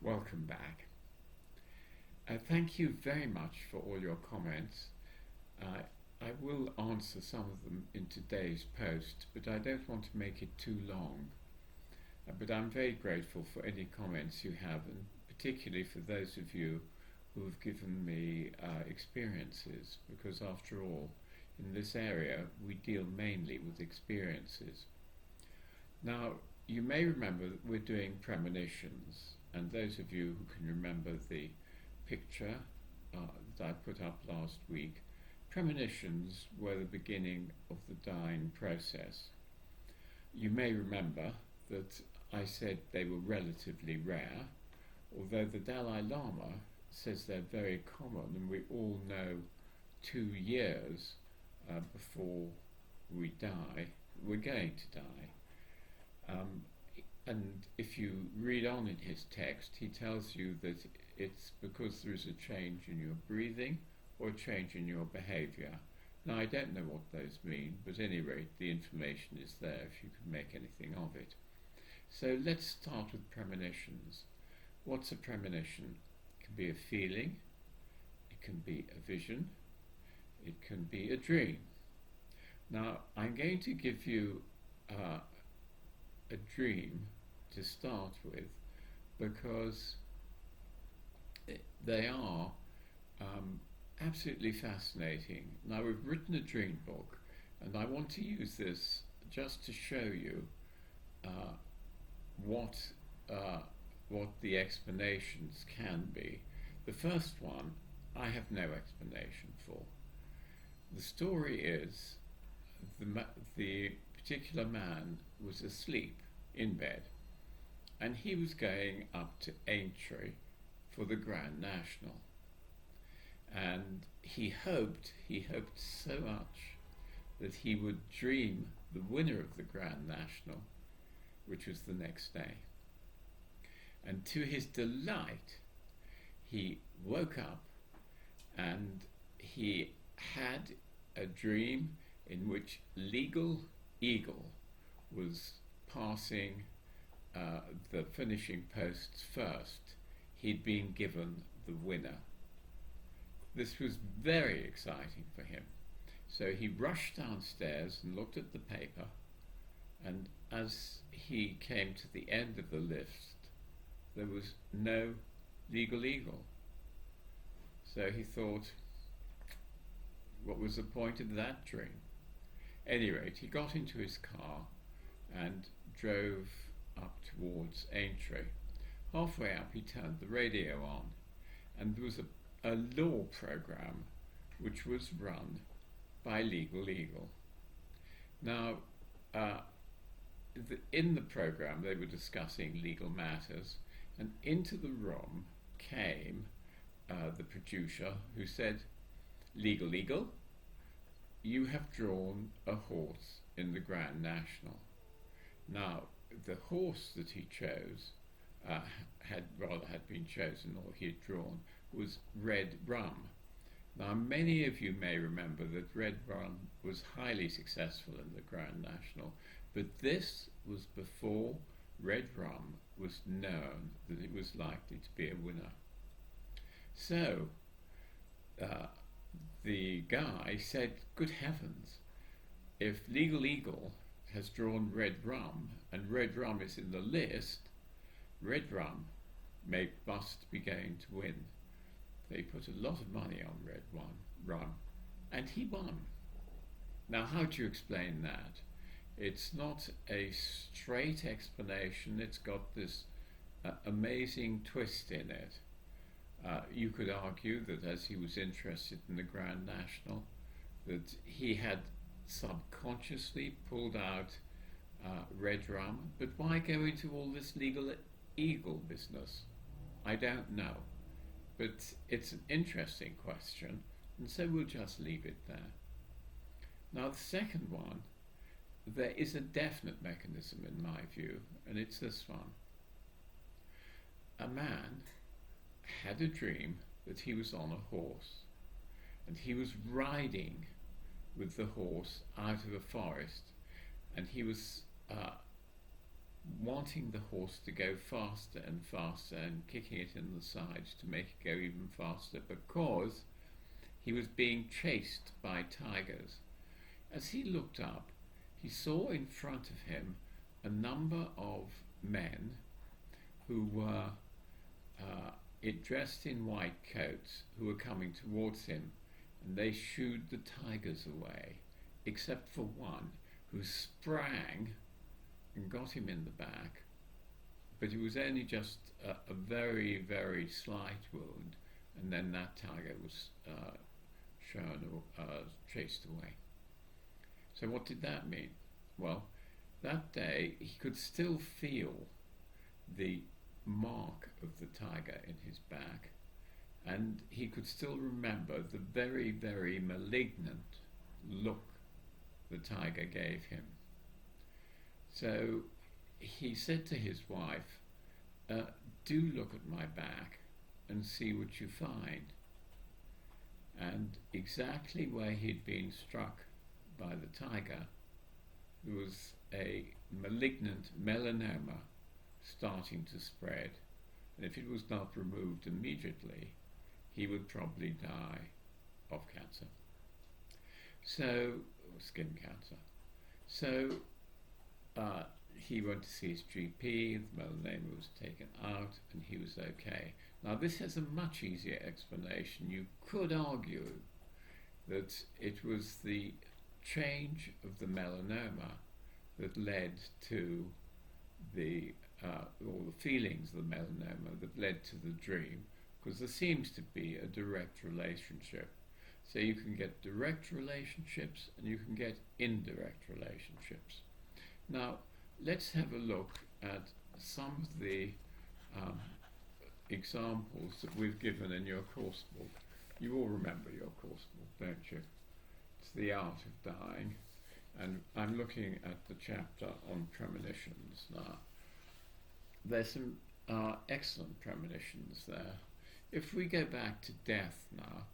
Welcome back. Thank you very much for all your comments. I will answer some of them in today's post, but I don't want to make it too long. But I'm very grateful for any comments you have, and particularly for those of you who have given me experiences, because after all, in this area we deal mainly with experiences. Now, you may remember that we're doing premonitions, and those of you who can remember the picture that I put up last week, premonitions were the beginning of the dying process. You may remember that I said they were relatively rare, although the Dalai Lama says they're very common, and we all know 2 years before we die, we're going to die. And if you read on in his text, he tells you that it's because there is a change in your breathing or a change in your behaviour. Now, I don't know what those mean, but at any rate, the information is there if you can make anything of it. So let's start with premonitions. What's a premonition? It can be a feeling, it can be a vision, it can be a dream. Now, I'm going to give you a dream to start with, because they are absolutely fascinating. Now, we've written a dream book, and I want to use this just to show you what the explanations can be. The first one I have no explanation for. The story is the particular man was asleep in bed, and he was going up to Aintree for the Grand National, and he hoped so much that he would dream the winner of the Grand National, which was the next day. And to his delight, he woke up and he had a dream in which Legal Eagle was passing the finishing posts first. He'd been given the winner. This was very exciting for him. So he rushed downstairs and looked at the paper, and as he came to the end of the list, there was no Legal Eagle. So he thought, what was the point of that dream? At any rate, he got into his car and drove up towards Aintree. Halfway up, he turned the radio on, and there was a law program which was run by Legal Eagle. Now, in the program, they were discussing legal matters, and into the room came the producer, who said, "Legal Eagle, you have drawn a horse in the Grand National." Now, the horse that he chose had been chosen, or he had drawn, was Red Rum. Now, many of you may remember that Red Rum was highly successful in the Grand National, but this was before Red Rum was known that it was likely to be a winner. So the guy said, "Good heavens, if Legal Eagle has drawn Red Rum and Red Rum is in the list, Red Rum must be going to win." They put a lot of money on Red Rum, and he won. Now, how do you explain that? It's not a straight explanation. It's got this amazing twist in it. You could argue that as he was interested in the Grand National, that he had subconsciously pulled out Red Rum, but why go into all this Legal Eagle business? I don't know, but it's an interesting question, and so we'll just leave it there. Now, the second one, there is a definite mechanism in my view, and it's this one. A man had a dream that he was on a horse, and he was riding with the horse out of a forest, and he was wanting the horse to go faster and faster and kicking it in the sides to make it go even faster, because he was being chased by tigers. As he looked up, he saw in front of him a number of men who were dressed in white coats, who were coming towards him, and they shooed the tigers away, except for one who sprang and got him in the back, but it was only just a very, very slight wound, and then that tiger was chased away. So what did that mean? Well, that day he could still feel the mark of the tiger in his back, and he could still remember the very, very malignant look the tiger gave him. So he said to his wife, do look at my back and see what you find. And exactly where he'd been struck by the tiger, there was a malignant melanoma starting to spread, and if it was not removed immediately, he would probably die of cancer. So, skin cancer. So he went to see his GP, the melanoma was taken out, and he was okay. Now this has a much easier explanation. You could argue that it was the change of the melanoma that led to all the feelings of the melanoma that led to the dream, because there seems to be a direct relationship. So you can get direct relationships and you can get indirect relationships. Now let's have a look at some of the examples that we've given in your course book. You all remember your course book, don't you? It's The Art of Dying, and I'm looking at the chapter on premonitions now. There's some excellent premonitions there. If we go back to death now,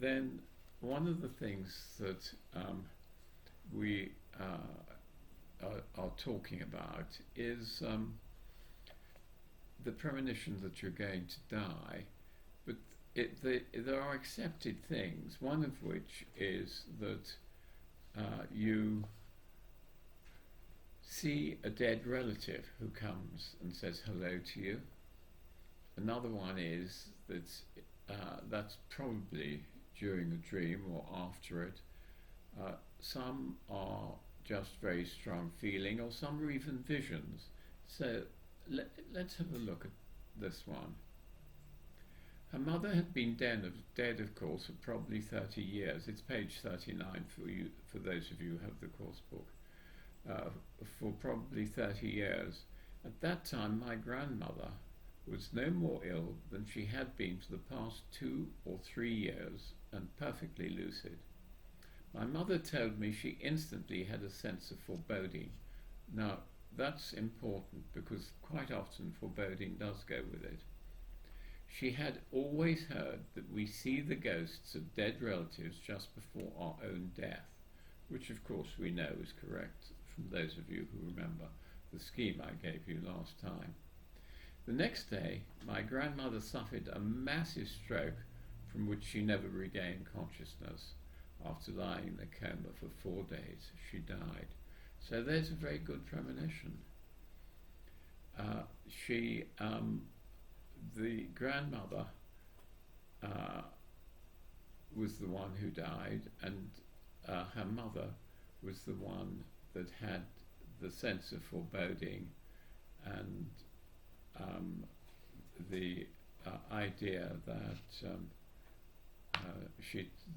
then one of the things that we are talking about is the premonition that you're going to die, but there are accepted things, one of which is that you see a dead relative who comes and says hello to you. Another one is that that's probably during a dream or after it. Some are just very strong feeling, or some are even visions. So let's have a look at this one. Her mother had been dead, of course, for probably 30 years. It's page 39 for those of you who have the course book. For probably 30 years. At that time, my grandmother was no more ill than she had been for the past 2 or 3 years, and perfectly lucid. My mother told me she instantly had a sense of foreboding. Now, that's important because quite often foreboding does go with it. She had always heard that we see the ghosts of dead relatives just before our own death, which of course we know is correct from those of you who remember the scheme I gave you last time. The next day, my grandmother suffered a massive stroke from which she never regained consciousness. After lying in a coma for 4 days, she died. So there's a very good premonition. The grandmother was the one who died, and her mother was the one that had the sense of foreboding and the idea that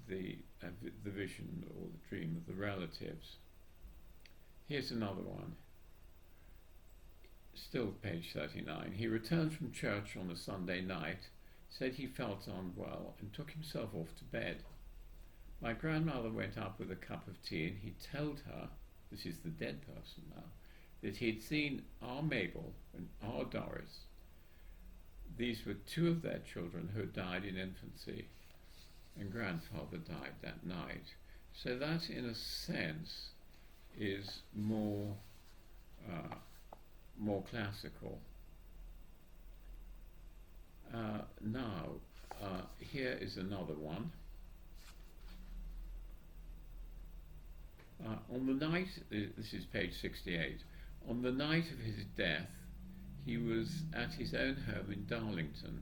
the vision or the dream of the relatives. Here's another one. Still page 39. He returned from church on a Sunday night, said he felt unwell, and took himself off to bed. My grandmother went up with a cup of tea, and he told her, this is the dead person now, that he had seen our Mabel and our Doris. These were 2 of their children who had died in infancy, and grandfather died that night. So that, in a sense, is more more classical. Now, here is another one. On the night, this is page 68, on the night of his death, he was at his own home in Darlington.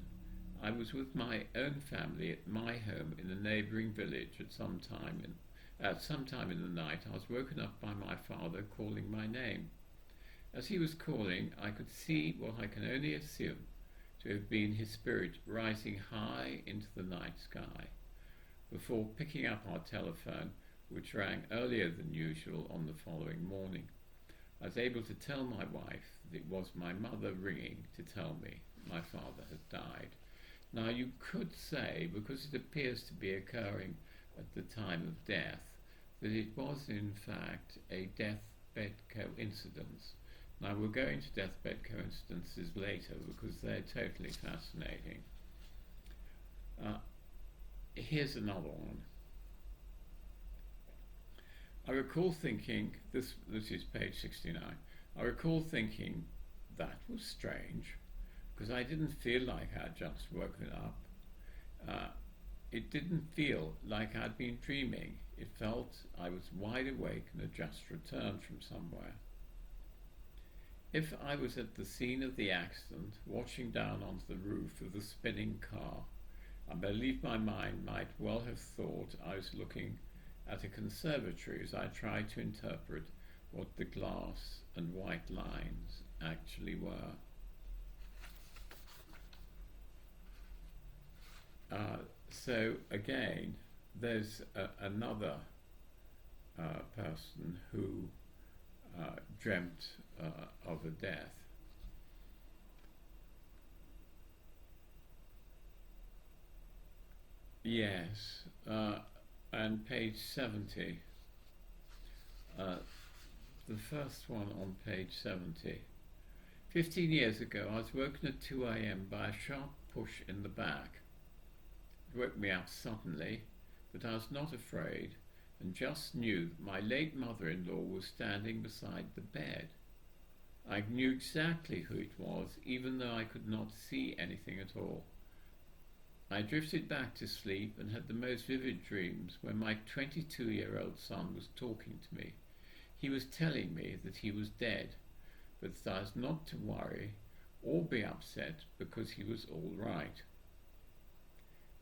I was with my own family at my home in a neighbouring village at some time in the night. I was woken up by my father calling my name. As he was calling, I could see what I can only assume to have been his spirit rising high into the night sky, before picking up our telephone, which rang earlier than usual on the following morning. I was able to tell my wife that it was my mother ringing to tell me my father had died. Now you could say, because it appears to be occurring at the time of death, that it was in fact a deathbed coincidence. Now we'll go into deathbed coincidences later because they're totally fascinating. Here's another one. I recall thinking, this is page 69, I recall thinking that was strange because I didn't feel like I'd just woken up. It didn't feel like I'd been dreaming. It felt I was wide awake and had just returned from somewhere. If I was at the scene of the accident, watching down onto the roof of the spinning car, I believe my mind might well have thought I was looking at a conservatory as I tried to interpret what the glass and white lines actually were. So again, there's another person who dreamt of a death. Yes, and page 70, the first one on page 70. 15 years ago, I was woken at 2 a.m. by a sharp push in the back. It woke me up suddenly, but I was not afraid and just knew that my late mother-in-law was standing beside the bed. I knew exactly who it was, even though I could not see anything at all. I drifted back to sleep and had the most vivid dreams when my 22-year-old son was talking to me. He was telling me that he was dead, but that I was not to worry or be upset because he was all right.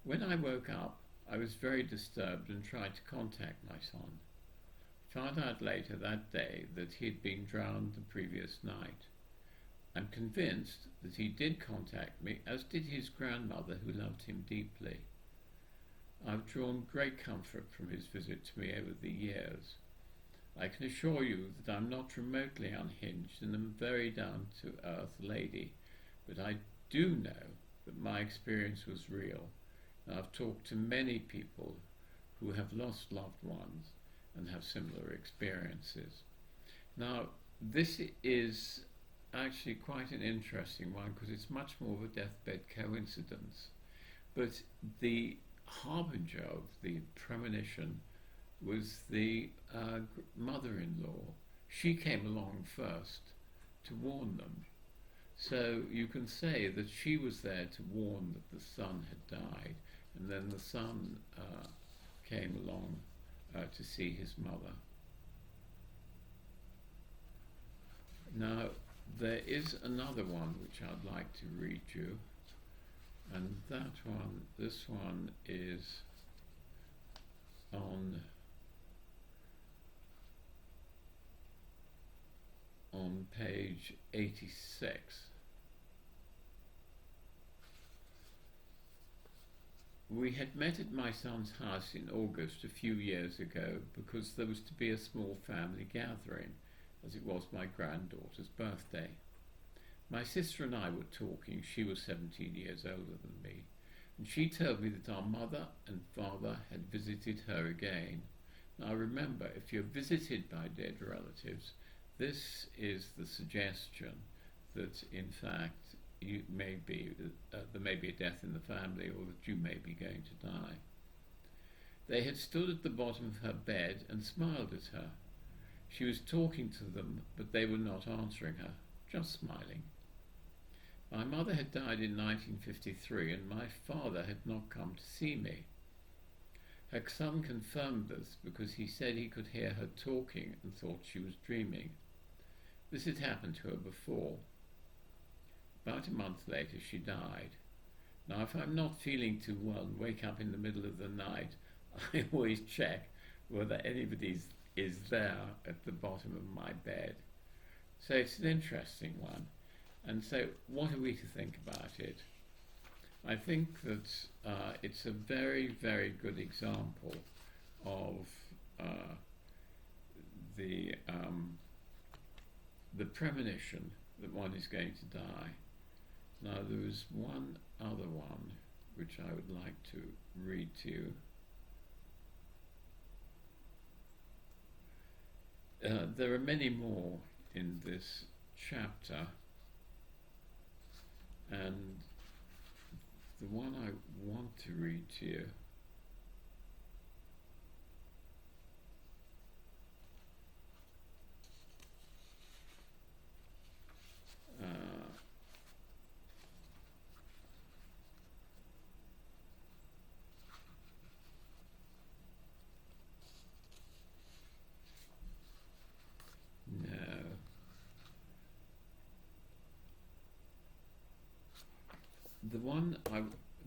When I woke up, I was very disturbed and tried to contact my son. Found out later that day that he had been drowned the previous night. I'm convinced that he did contact me, as did his grandmother, who loved him deeply. I've drawn great comfort from his visit to me over the years. I can assure you that I'm not remotely unhinged and am a very down-to-earth lady, but I do know that my experience was real. And I've talked to many people who have lost loved ones and have similar experiences. Now, this is actually quite an interesting one because it's much more of a deathbed coincidence. But the harbinger of the premonition was the mother-in-law. She came along first to warn them. So you can say that she was there to warn that the son had died, and then the son came along to see his mother. Now, there is another one which I'd like to read you, and this one is on page 86. We had met at my son's house in August a few years ago because there was to be a small family gathering, as it was my granddaughter's birthday. My sister and I were talking. She was 17 years older than me, and she told me that our mother and father had visited her again. Now remember, if you're visited by dead relatives, this is the suggestion that in fact there may be a death in the family, or that you may be going to die. They had stood at the bottom of her bed and smiled at her. She was talking to them, but they were not answering her, just smiling. My mother had died in 1953 and my father had not come to see me. Her son confirmed this because he said he could hear her talking and thought she was dreaming. This had happened to her before. About a month later she died. Now if I'm not feeling too well and wake up in the middle of the night, I always check whether anybody is there at the bottom of my bed. So it's an interesting one. And so what are we to think about it? I think that it's a very, very good example of the premonition that one is going to die. Now there is one other one which I would like to read to you. There are many more in this chapter, and the one I want to read to you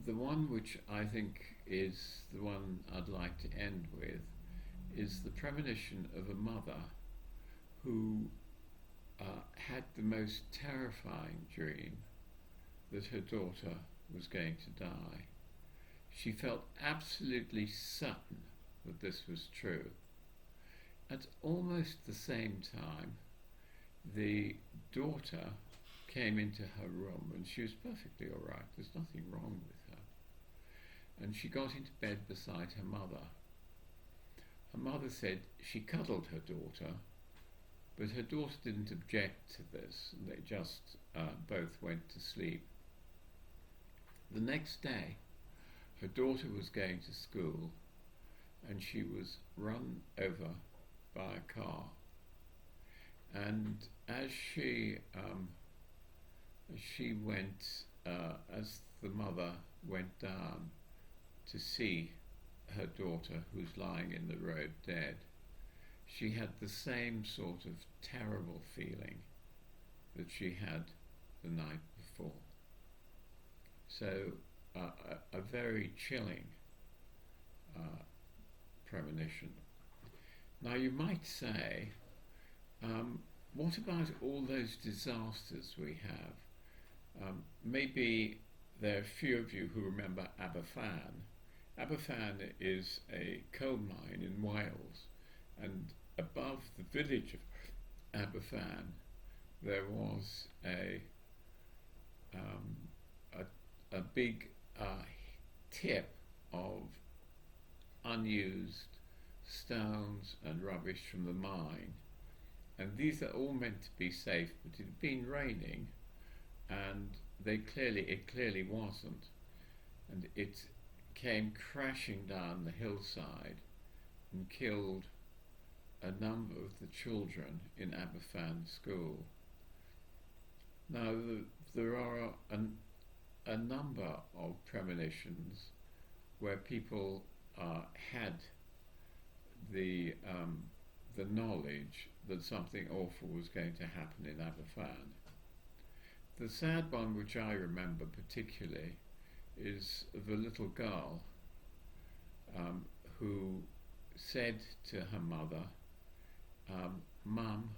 the one which I think is the one I'd like to end with is the premonition of a mother who had the most terrifying dream that her daughter was going to die. She felt absolutely certain that this was true. At almost the same time, the daughter came into her room and she was perfectly all right. There's nothing wrong with her. And she got into bed beside her mother. Her mother said she cuddled her daughter, but her daughter didn't object to this, and they just both went to sleep. The next day, her daughter was going to school and she was run over by a car. And as she went, as the mother went down to see her daughter who's lying in the road dead, she had the same sort of terrible feeling that she had the night before. So a very chilling premonition. Now you might say, what about all those disasters we have? Maybe there are a few of you who remember Aberfan. Aberfan is a coal mine in Wales, and above the village of Aberfan there was a big tip of unused stones and rubbish from the mine, and these are all meant to be safe, but it had been raining and it clearly wasn't, and it came crashing down the hillside and killed a number of the children in Aberfan school. Now there are a number of premonitions where people had the knowledge that something awful was going to happen in Aberfan. The sad one which I remember particularly is the little girl who said to her mother, "Mum,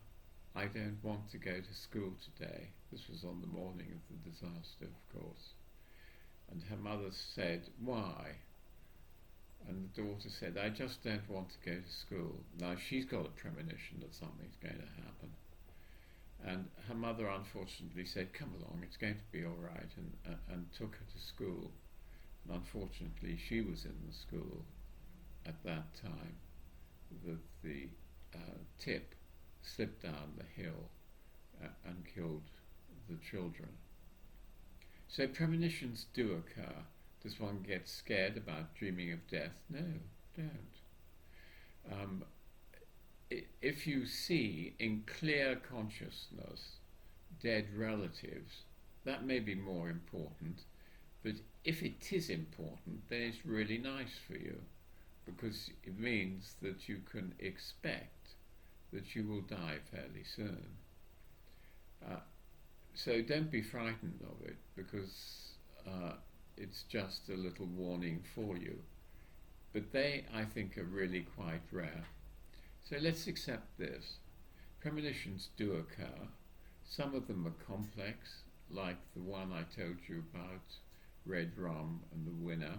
I don't want to go to school today." This was on the morning of the disaster, of course. And her mother said, "Why?" And the daughter said, "I just don't want to go to school." Now she's got a premonition that something's going to happen. And her mother unfortunately said, "Come along, it's going to be all right," and took her to school. And unfortunately she was in the school at that time that the tip slipped down the hill and killed the children. So premonitions do occur. Does one get scared about dreaming of death? No, don't. If you see in clear consciousness dead relatives, that may be more important, but if it is important, then it's really nice for you, because it means that you can expect that you will die fairly soon. So don't be frightened of it, because it's just a little warning for you. But they, I think, are really quite rare. So let's accept this. Premonitions do occur. Some of them are complex, like the one I told you about, red rum and the winner,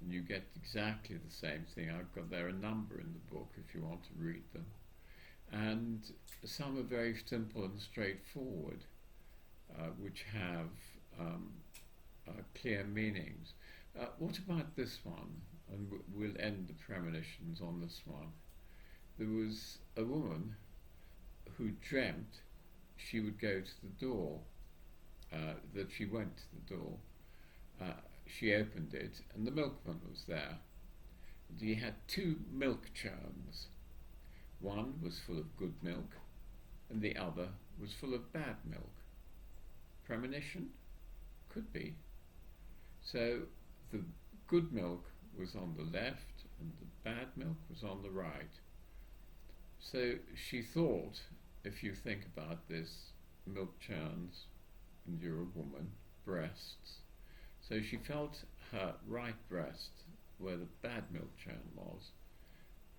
and you get exactly the same thing. I've got there a number in the book if you want to read them. And some are very simple and straightforward, which have clear meanings. What about this one? And we'll end the premonitions on this one. There was a woman who dreamt she would go to the door, that she went to the door. She opened it and the milkman was there. And he had 2 milk churns. One was full of good milk and the other was full of bad milk. Premonition? Could be. So the good milk was on the left and the bad milk was on the right. So she thought, if you think about this, milk churns, and you're a woman, breasts. So she felt her right breast where the bad milk churn was,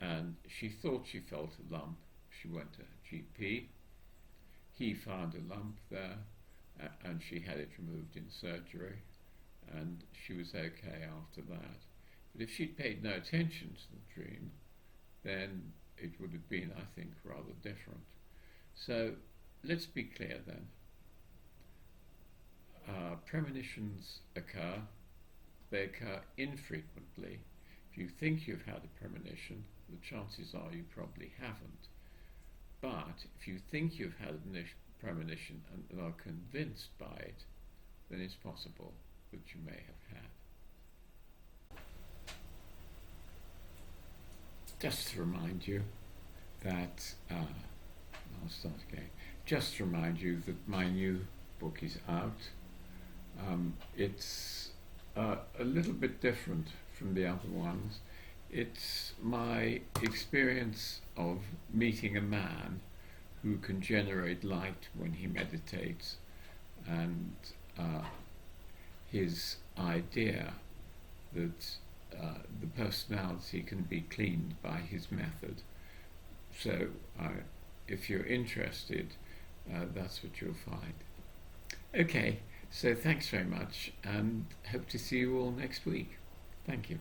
and she thought she felt a lump. She went to her GP. He found a lump there, and she had it removed in surgery, and she was okay after that. But if she'd paid no attention to the dream, then it would have been, I think, rather different. So let's be clear then. Premonitions occur. They occur infrequently. If you think you've had a premonition, the chances are you probably haven't. But if you think you've had a premonition and are convinced by it, then it's possible that you may have had. Just to remind you that, I'll start again. Just to remind you that my new book is out. It's a little bit different from the other ones. It's my experience of meeting a man who can generate light when he meditates, and his idea that the personality can be cleaned by his method. So if you're interested, that's what you'll find. Okay, so thanks very much, and hope to see you all next week. Thank you.